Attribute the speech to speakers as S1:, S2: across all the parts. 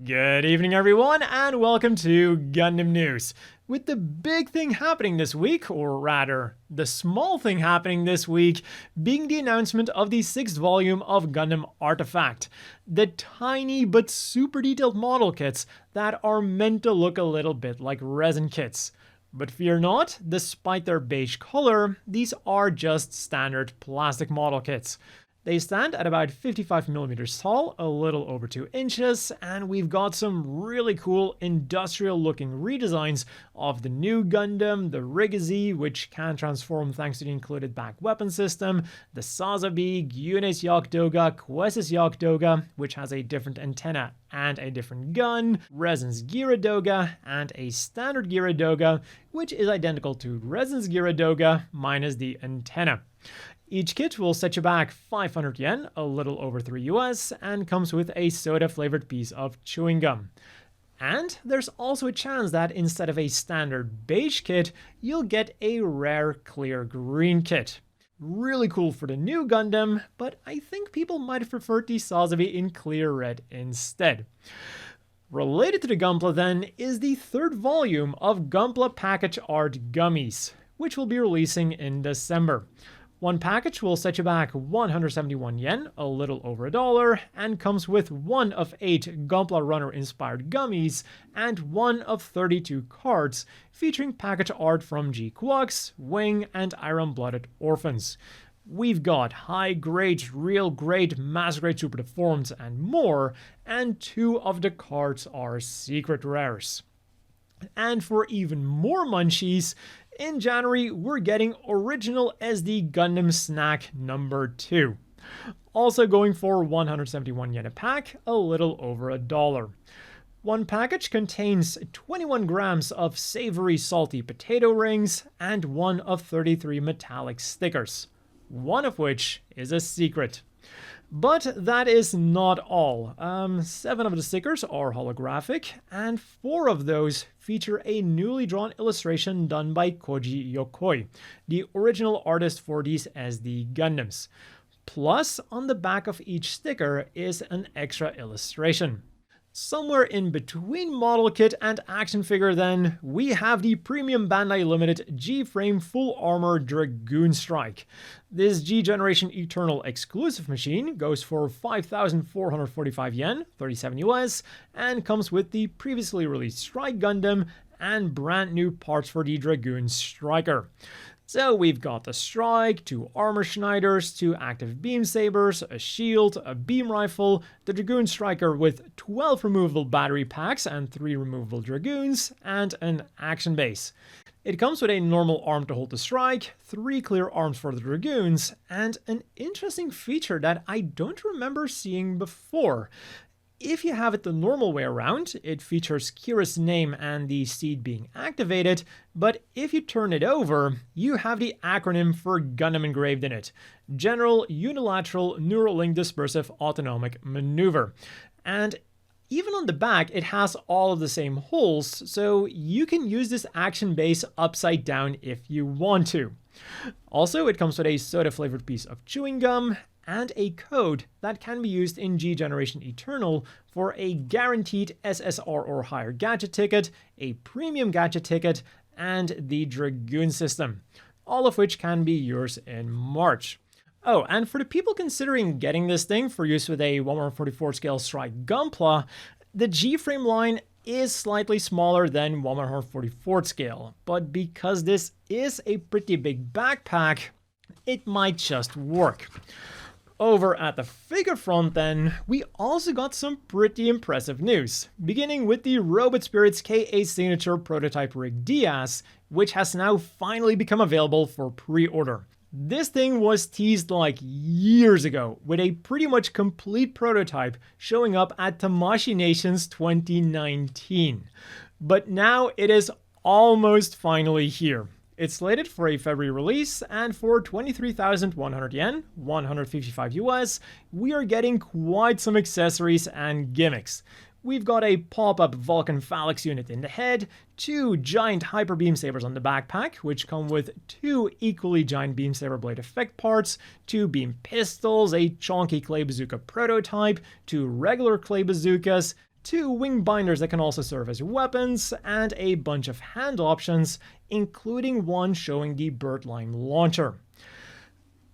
S1: Good evening everyone and welcome to Gundam News. With the big thing happening this week, or rather, the small thing happening this week, being the announcement of the 6th volume of Gundam Artifact. The tiny but super detailed model kits that are meant to look a little bit like resin kits. But fear not, despite their beige color, these are just standard plastic model kits. They stand at about 55mm tall, a little over 2 inches, and we've got some really cool industrial looking redesigns of the new Gundam, the Rigazi, which can transform thanks to the included back weapon system, the Sazabi, Gyunes Yakdoga, Quesis Yakdoga, which has a different antenna and a different gun, Resin's Gyaradoga, and a standard Gyaradoga, which is identical to Resin's Gyaradoga minus the antenna. Each kit will set you back 500 yen, a little over 3 US, and comes with a soda-flavored piece of chewing gum. And there's also a chance that instead of a standard beige kit, you'll get a rare clear green kit. Really cool for the new Gundam, but I think people might have preferred the Sazabi in clear red instead. Related to the Gunpla then is the 3rd volume of Gunpla Package Art Gummies, which will be releasing in December. One package will set you back 171 yen, a little over $1, and comes with 1 of 8 Gunpla Runner inspired gummies and 1 of 32 cards featuring package art from QGUX, Wing, and Iron Blooded Orphans. We've got high grade, real grade, master grade super deformed, and more, and 2 of the cards are secret rares. And for even more munchies, in January, we're getting original SD Gundam Snack II. Also going for 171 yen a pack, a little over $1. One package contains 21 grams of savory salty potato rings and 1 of 33 metallic stickers, one of which is a secret. But that is not all. 7 of the stickers are holographic, and 4 of those feature a newly drawn illustration done by Kuji, the original artist for these SD Gundams. Plus, on the back of each sticker is an extra illustration. Somewhere in between model kit and action figure then, we have the premium Bandai Limited G-Frame Full Armor Dragoon Strike. This G-Generation Eternal exclusive machine goes for 5,445 yen, 37 US, and comes with the previously released Strike Gundam and brand new parts for the Dragoon Striker. So we've got the Strike, 2 armor Schneiders, 2 active beam sabers, a shield, a beam rifle, the Dragoon Striker with 12 removable battery packs and 3 removable Dragoons, and an action base. It comes with a normal arm to hold the Strike, 3 clear arms for the Dragoons, and an interesting feature that I don't remember seeing before. If you have it the normal way around, it features Kira's name and the seed being activated, but if you turn it over, you have the acronym for Gundam engraved in it: General Unilateral Neural Link Dispersive Autonomic Maneuver. And even on the back, it has all of the same holes, so you can use this action base upside down if you want to. Also, it comes with a soda-flavored piece of chewing gum, and a code that can be used in G-Generation Eternal for a guaranteed SSR or higher gadget ticket, a premium gadget ticket, and the Dragoon system, all of which can be yours in March. Oh, and for the people considering getting this thing for use with a 1/144 scale Strike Gunpla, the G-Frame line is slightly smaller than 1/144 scale, but because this is a pretty big backpack, it might just work. Over at the figure front then, we also got some pretty impressive news, beginning with the Robot Spirits KA Signature Prototype Rig Diaz, which has now finally become available for pre-order. This thing was teased like years ago, with a pretty much complete prototype showing up at Tamashii Nations 2019. But now it is almost finally here. It's slated for a February release, and for 23,100 yen, 155 US, we are getting quite some accessories and gimmicks. We've got a pop-up Vulcan Phalanx unit in the head, 2 giant Hyper Beam Sabers on the backpack, which come with 2 equally giant Beam Saber blade effect parts, 2 beam pistols, a chonky clay bazooka prototype, 2 regular clay bazookas, 2 wing binders that can also serve as weapons, and a bunch of hand options, including one showing the birdlime launcher.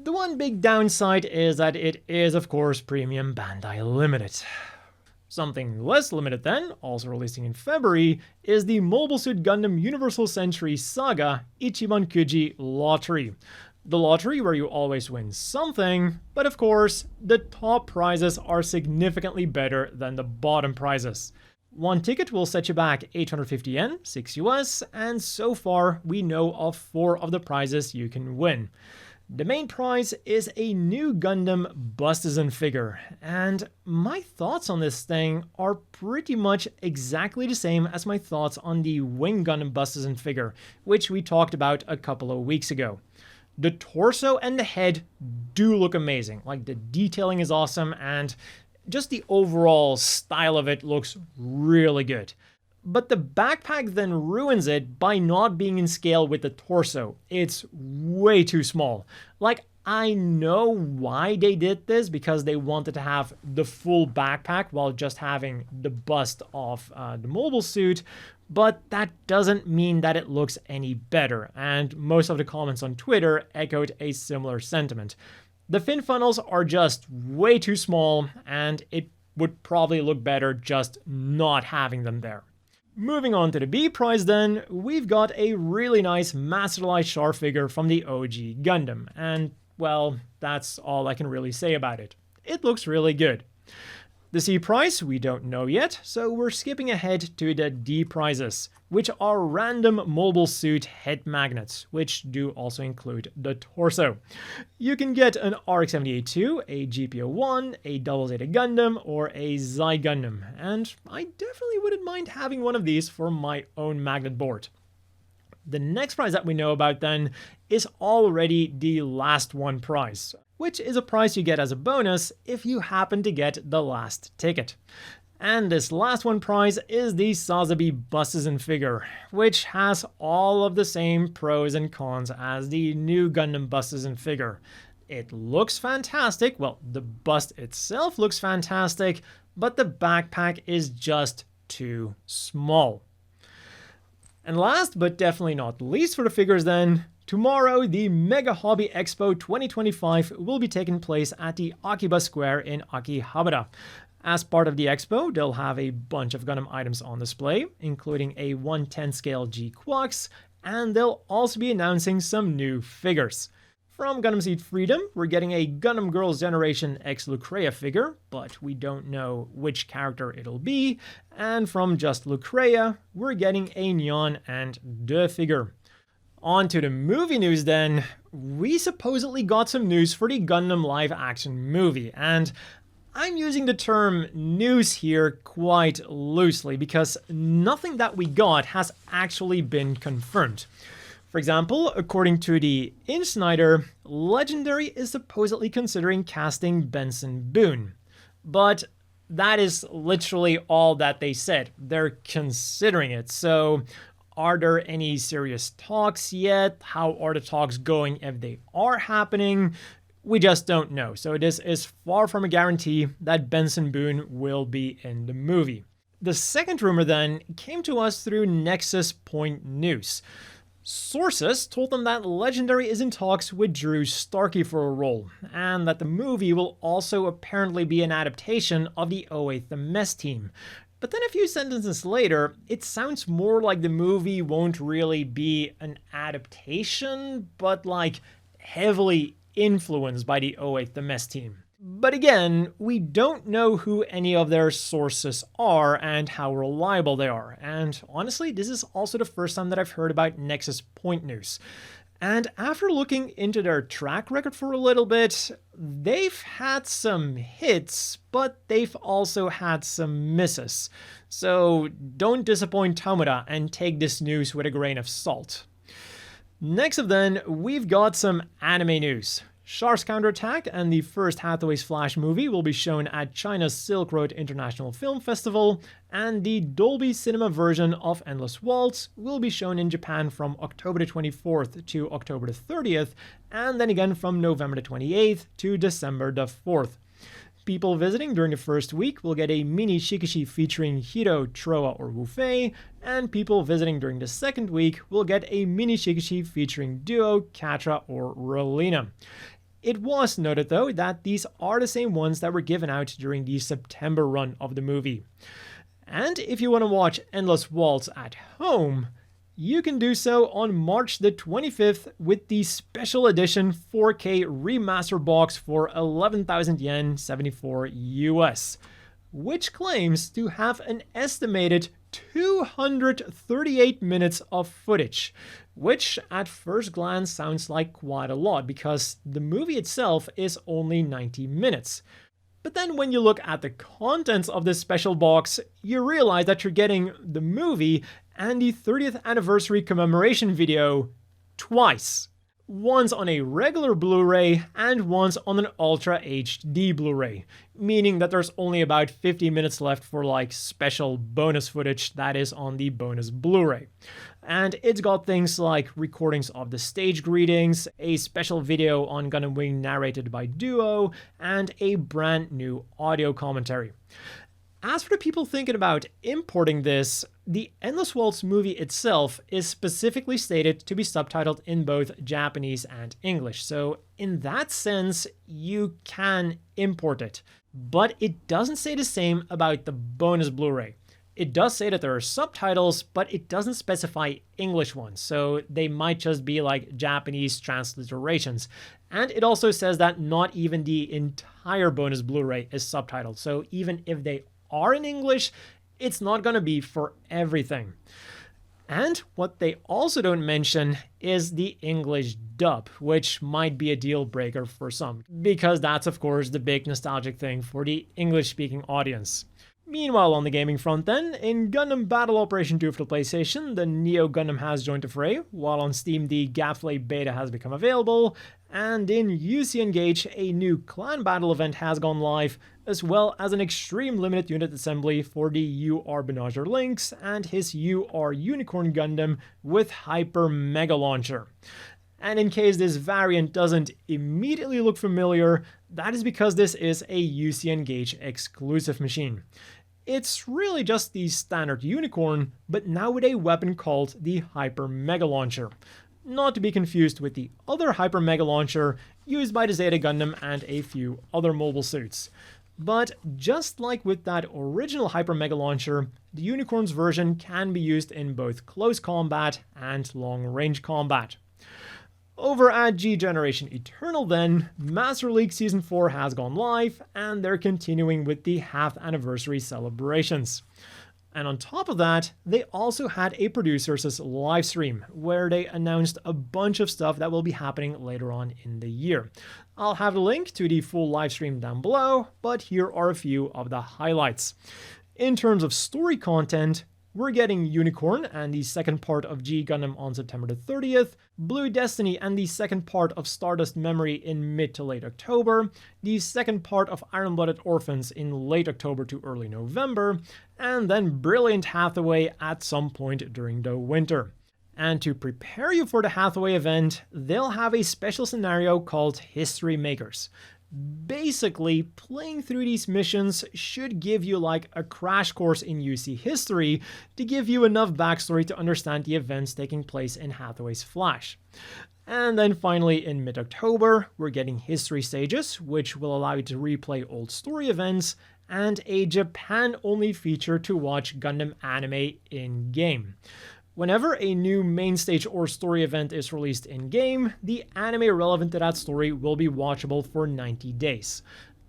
S1: The one big downside is that it is, of course, premium Bandai Limited. Something less limited then, also releasing in February, is the Mobile Suit Gundam Universal Century Saga Ichiban Kuji Lottery. The lottery where you always win something, but of course, the top prizes are significantly better than the bottom prizes. One ticket will set you back 850 yen, 6 US, and so far we know of 4 of the prizes you can win. The main prize is a new Gundam Bustizen figure, and my thoughts on this thing are pretty much exactly the same as my thoughts on the Wing Gundam Bustizen figure, which we talked about a couple of weeks ago. The torso and the head do look amazing, like the detailing is awesome, and just the overall style of it looks really good. But the backpack then ruins it by not being in scale with the torso. It's way too small. Like, I know why they did this, because they wanted to have the full backpack while just having the bust of the mobile suit, but that doesn't mean that it looks any better, and most of the comments on Twitter echoed a similar sentiment. The fin funnels are just way too small, and it would probably look better just not having them there. Moving on to the B prize then, we've got a really nice Masterlight Char figure from the OG Gundam, and well, that's all I can really say about it. It looks really good. The C prize we don't know yet, so we're skipping ahead to the D prizes, which are random mobile suit head magnets, which do also include the torso. You can get an RX-78-2, a GP-01, a Double Zeta Gundam, or a Zai Gundam, and I definitely wouldn't mind having one of these for my own magnet board. The next prize that we know about then is already the last one prize, which is a prize you get as a bonus if you happen to get the last ticket. And this last one prize is the Sazabi Bustizen figure, which has all of the same pros and cons as the new Gundam Bustizen figure. It looks fantastic, well, the bust itself looks fantastic, but the backpack is just too small. And last but definitely not least for the figures then, tomorrow the Mega Hobby Expo 2025 will be taking place at the Akiba Square in Akihabara. As part of the expo, they'll have a bunch of Gundam items on display, including a 1/10 scale QGUX, and they'll also be announcing some new figures. From Gundam Seed Freedom, we're getting a Gundam Girls' Generation X Lucreia figure, but we don't know which character it'll be. And from just Lucreia, we're getting a Nyan and De figure. On to the movie news then. We supposedly got some news for the Gundam live action movie, and I'm using the term news here quite loosely because nothing that we got has actually been confirmed. For example, according to the Insider, Legendary is supposedly considering casting Benson Boone. But that is literally all that they said. They're considering it. So are there any serious talks yet? How are the talks going if they are happening? We just don't know. So this is far from a guarantee that Benson Boone will be in the movie. The second rumor then came to us through Nexus Point News. Sources told them that Legendary is in talks with Drew Starkey for a role, and that the movie will also apparently be an adaptation of the 08 The Mess Team. But then a few sentences later, it sounds more like the movie won't really be an adaptation, but like heavily influenced by the 08 The Mess Team. But again, we don't know who any of their sources are and how reliable they are. And honestly, this is also the first time that I've heard about Nexus Point News. And after looking into their track record for a little bit, they've had some hits, but they've also had some misses. So don't disappoint Tamura and take this news with a grain of salt. Next up then, we've got some anime news. Char's Counterattack and the first Hathaway's Flash movie will be shown at China's Silk Road International Film Festival, and the Dolby Cinema version of Endless Waltz will be shown in Japan from October the 24th to October the 30th, and then again from November the 28th to December the 4th. people visiting during the first week will get a mini Shikishi featuring Hiro, Troa, or Wufei, and people visiting during the second week will get a mini Shikishi featuring Duo, Katra, or Relina. It was noted though that these are the same ones that were given out during the September run of the movie. And if you want to watch Endless Waltz at home, you can do so on March the 25th with the special edition 4K remaster box for 11,000 yen, 74 US, which claims to have an estimated 238 minutes of footage, which at first glance sounds like quite a lot because the movie itself is only 90 minutes. But then when you look at the contents of this special box, you realize that you're getting the movie and the 30th anniversary commemoration video twice. Once on a regular Blu-ray and once on an Ultra HD Blu-ray, meaning that there's only about 50 minutes left for like special bonus footage that is on the bonus Blu-ray. And it's got things like recordings of the stage greetings, a special video on Gundam Wing narrated by Duo, and a brand new audio commentary. As for the people thinking about importing this, the Endless Waltz movie itself is specifically stated to be subtitled in both Japanese and English, so in that sense, you can import it. But it doesn't say the same about the bonus Blu-ray. It does say that there are subtitles, but it doesn't specify English ones, so they might just be like Japanese transliterations. And it also says that not even the entire bonus Blu-ray is subtitled, so even if they are in English, it's not going to be for everything. And what they also don't mention is the English dub, which might be a deal breaker for some, because that's of course the big nostalgic thing for the English-speaking audience. Meanwhile, on the gaming front then, in Gundam Battle Operation 2 for the PlayStation, the Neo Gundam has joined the fray, while on Steam the Gameplay Beta has become available, and in UC Engage, a new clan battle event has gone live, as well as an extreme limited unit assembly for the UR Benager Lynx and his UR Unicorn Gundam with Hyper Mega Launcher. And in case this variant doesn't immediately look familiar, that is because this is a UC Engage exclusive machine. It's really just the standard Unicorn, but now with a weapon called the Hyper Mega Launcher. Not to be confused with the other Hyper Mega Launcher used by the Zeta Gundam and a few other mobile suits. But just like with that original Hyper Mega Launcher, the Unicorn's version can be used in both close combat and long-range combat. Over at G Generation Eternal then, Master League Season 4 has gone live, and they're continuing with the half anniversary celebrations. And on top of that, they also had a producers' live stream, where they announced a bunch of stuff that will be happening later on in the year. I'll have the link to the full live stream down below, but here are a few of the highlights. In terms of story content, we're getting Unicorn and the second part of G Gundam on September the 30th, Blue Destiny and the second part of Stardust Memory in mid to late October, the second part of Iron-Blooded Orphans in late October to early November, and then Brilliant Hathaway at some point during the winter. And to prepare you for the Hathaway event, they'll have a special scenario called History Makers. Basically, playing through these missions should give you like a crash course in UC history to give you enough backstory to understand the events taking place in Hathaway's Flash. And then finally in mid-October, we're getting History Stages, which will allow you to replay old story events, and a Japan-only feature to watch Gundam anime in-game. Whenever a new main stage or story event is released in-game, the anime relevant to that story will be watchable for 90 days.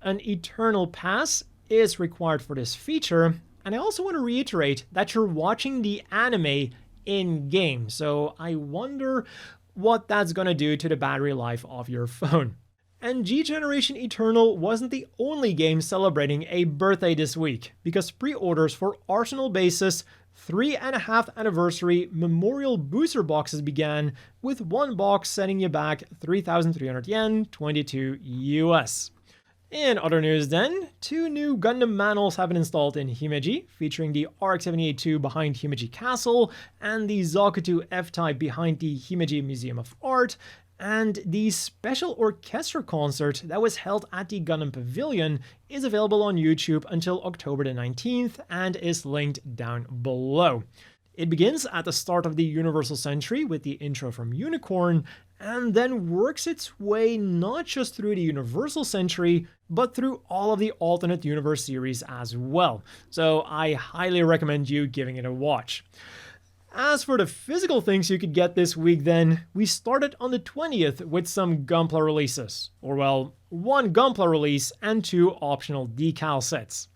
S1: An Eternal Pass is required for this feature, and I also want to reiterate that you're watching the anime in-game, so I wonder what that's going to do to the battery life of your phone. And G Generation Eternal wasn't the only game celebrating a birthday this week, because pre-orders for Arsenal Basis 3.5 anniversary memorial booster boxes began, with one box setting you back 3,300 yen, 22 US. In other news then, two new Gundam Manholes have been installed in Himeji, featuring the RX-78-2 behind Himeji Castle and the Zakutu F-Type behind the Himeji Museum of Art, And the special orchestra concert that was held at the Gundam Pavilion is available on YouTube until October the 19th and is linked down below. It begins at the start of the Universal Century with the intro from Unicorn, and then works its way not just through the Universal Century, but through all of the alternate universe series as well. So I highly recommend you giving it a watch. As for the physical things you could get this week then, we started on the 20th with some Gunpla releases. Or well, one Gunpla release and 2 optional decal sets.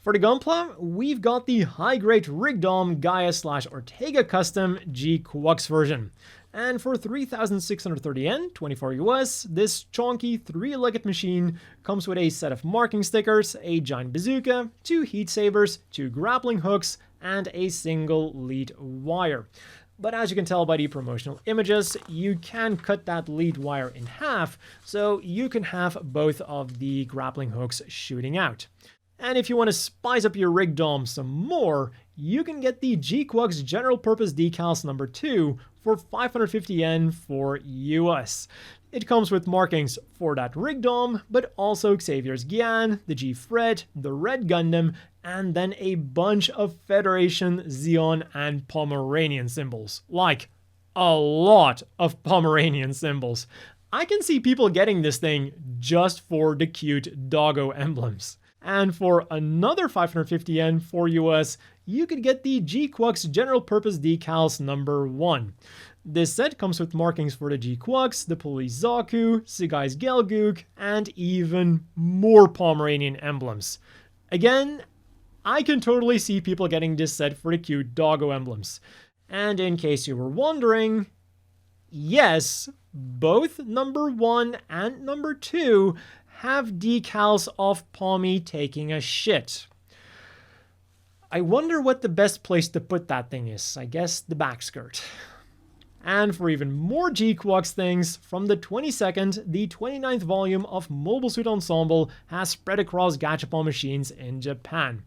S1: For the Gunpla, we've got the high-grade Rigdom Gaia/Ortega custom QGUX version. And for 3,630 Yen, 24 US, this chonky 3-legged machine comes with a set of marking stickers, a giant bazooka, 2 heat sabers, 2 grappling hooks, and a single lead wire. But as you can tell by the promotional images, you can cut that lead wire in half, so you can have both of the grappling hooks shooting out. And if you want to spice up your Rigdom some more, you can get the QGUX General Purpose Decals number 2 for 550 Yen for US. It comes with markings for that Rigdom, but also Xavier's Gian, the G-Fred, the Red Gundam, and then a bunch of Federation, Zeon, and Pomeranian symbols. Like, a lot of Pomeranian symbols. I can see people getting this thing just for the cute doggo emblems. And for another 550 Yen for US, you could get the QGUX General Purpose Decals number 1. This set comes with markings for the QGUX, the Police Zaku, Sagai's Gelgook, and even more Pomeranian emblems. Again, I can totally see people getting this set for the cute doggo emblems. And in case you were wondering, yes, both number 1 and number 2 have decals of Pommy taking a shit. I wonder what the best place to put that thing is. I guess the back skirt. And for even more QGUX things, from the 22nd, the 29th volume of Mobile Suit Ensemble has spread across Gachapon machines in Japan.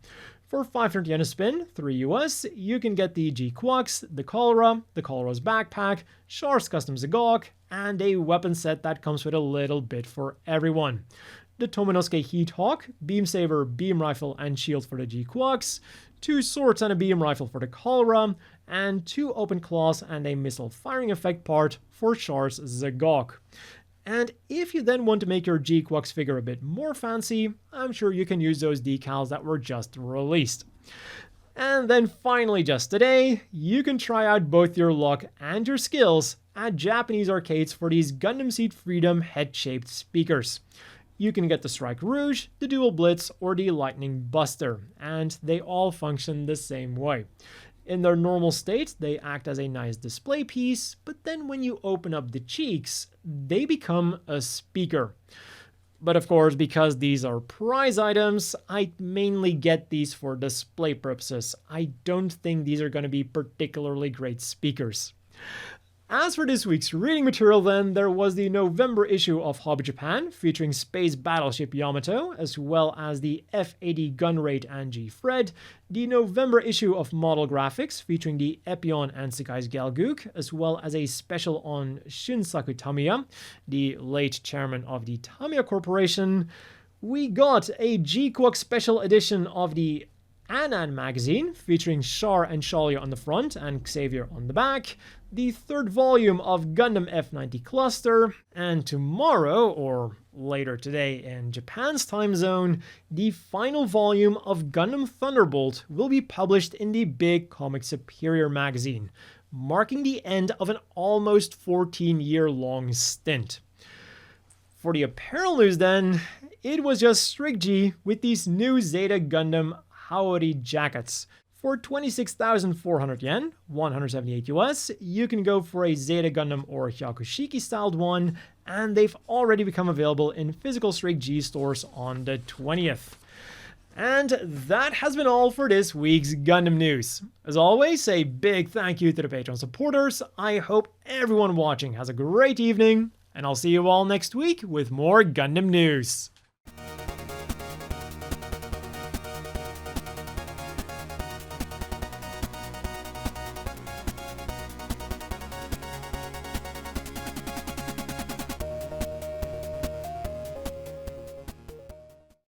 S1: For 500 Yen a spin, 3 US, you can get the QGUX, the Cholera's backpack, Char's custom Zagok, and a weapon set that comes with a little bit for everyone. The Tomonosuke Heat Hawk, Beam Saber, Beam Rifle, and Shield for the QGUX, 2 swords and a beam rifle for the Cholera, and 2 open claws and a missile firing effect part for Char's Zagok. And if you then want to make your QGUX figure a bit more fancy, I'm sure you can use those decals that were just released. And then finally just today, you can try out both your luck and your skills at Japanese arcades for these Gundam Seed Freedom head-shaped speakers. You can get the Strike Rouge, the Duel Blitz, or the Lightning Buster, and they all function the same way. In their normal state, they act as a nice display piece, but then when you open up the cheeks, they become a speaker. But of course, because these are prize items, I mainly get these for display purposes. I don't think these are going to be particularly great speakers. As for this week's reading material then, there was the November issue of Hobby Japan featuring Space Battleship Yamato, as well as the F-80 Gunrate and G-Fred, the November issue of Model Graphics featuring the Epion and Sakai's Gelgook, as well as a special on Shunsaku Tamiya, the late chairman of the Tamiya Corporation. We got a QGUX special edition of the Anan magazine featuring Char and Shalia on the front and Xavier on the back, the 3rd volume of Gundam F90 Cluster, and tomorrow, or later today in Japan's time zone, the final volume of Gundam Thunderbolt will be published in the Big Comic Superior magazine, marking the end of an almost 14-year-long stint. For the apparel news then, it was just strict G with these new Zeta Gundam Haori jackets. For 26,400 Yen, 178 US, you can go for a Zeta Gundam or Hyakushiki styled one, and they've already become available in physical strict G stores on the 20th. And that has been all for this week's Gundam news. As always, a big thank you to the Patreon supporters. I hope everyone watching has a great evening, and I'll see you all next week with more Gundam news.